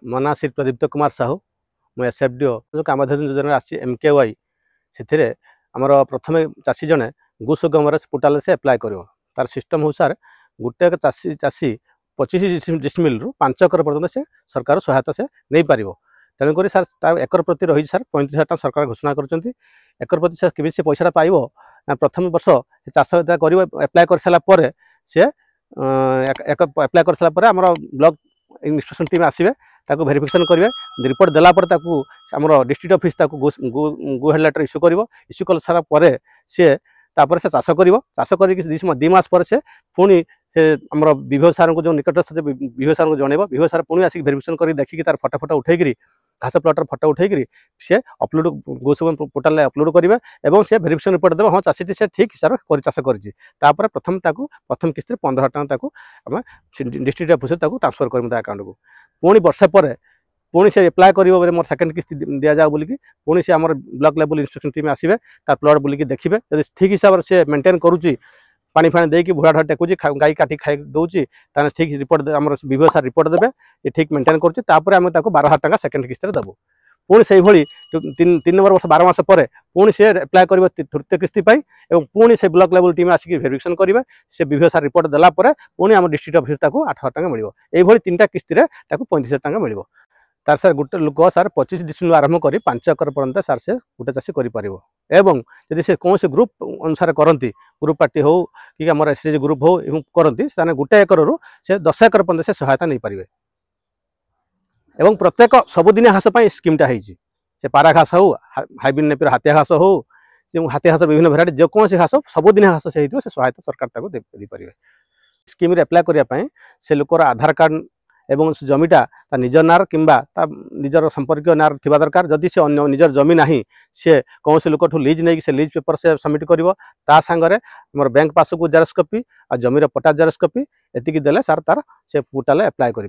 मो ना श्री प्रदीप्त कुमार साहू मुझे एसएफडीओ जो कामधेनु योजना आसी एमकेवाई से आमर प्रथम चाषी जड़े गो सुगमर पोर्टाल से एप्लाय कर तार सिस्टम हो सार गोटे चाषी चाषी 25 डिसमिल रु 5 एकर पर्यटन से सरकार सहायता से नहीं पार तेणुक सार तार एकर प्रति रही सार 35,000 टका सरकार घोषणा कर एकर प्रति से केमी से पैसा पाइब ना प्रथम वर्ष चाष कर एप्लाय कर सारापर सी एप्लाय कर सारापर आम ब्लॉक इन्स्पेक्शन टीम आसवे ताको वेरिफिकेशन करेंगे रिपोर्ट देलापर आमर डिस्ट्रिक्ट ऑफिस गो हेड लेटर इश्यू कर इश्यू कर सारापर सी तापर से चाष कर 2 मास पर से पुणी से आमर विभो सार को जो निकटस्थ विभो सार को जनइब विभो सार पुणी आसिक वेरिफिकेशन कर देखिए तार फटो फटो उठेकरी घास प्लटर फटो उठेकरी से अपलोड गोसुगम पोर्टाल अपलोड करेंगे और से वेरिफिकेशन रिपोर्ट देव हाँ चाषी से ठीक हिसाब से चाष कर प्रथम किस्त 15,000 टका डिस्ट्रिक्ट ऑफिस ट्रांसफर कर अकाउंट को पुणी वर्षे पर पुणी से एप्लाय कर मोर सेकेंड किस्त दि जाओ बोलिकी पुणी से आम ब्लॉक लेवल इंस्पेक्शन टीम आसवे तार प्लट बुलिकी देखिए जब ठीक हिसाब से मेंटेन करुच्ची पानी फाणी देकी भुड़ा ढा टेकुची गाई काटी खाई दूसरी ठीक रिपोर्ट आम विभो सार रिपोर्ट देवे ये ठीक मेंटेन करें 12,000 टका सेकेंड किस्त देवु पुणी से 3 नंबर वर्ष 12 मास पर पुणी से एप्लाय कर तृतीय किस्ती पुणी से ब्लॉक लेवल टीम आसिक वेरिफिकेशन करेंगे से विभो सार रिपोर्ट देलापर पुणी आम डिस्ट्रिक्ट ऑफिस 8,000 टका मिल ये 3टा किस्ती 35,000 टका मिल तार सार गोटे लोक सार 25 डिसमिल आरंभ कर 5 एकर पर्यंत सार से गोटे चाषी कर एवं यदि से कौन से ग्रुप अनुसार करती ग्रुप पार्टी हो कि आम एसएचजी ग्रुप हो करती गोटे एकर रु से 10 एकर पर्यंत से सहायता नहीं पारे एवं प्रत्येक सबुदिन घास स्कीमटा से पारा घास हो हाइब्रिड नेपियर हाथिया घास हो हाथिया घास विभिन्न भेराइटी जेकोसी घास सबुदिन घास से सहायता सरकार देपारे स्कीम एप्लाय करने से लोकर आधार कार्ड एवं जमीटा निज नार कि निजर संपर्क नार थी दरकार जदि से निजर जमी ना सी कौन से लोक लीज नहीं से लीज पेपर से सबमिट कर सांगे मोर बैंक पासबुक जेरक्स कॉपी आ जमीर पट्टा जेरक्स कॉपी एतिकी देले सार तार से पोर्टाल एप्लाय कर।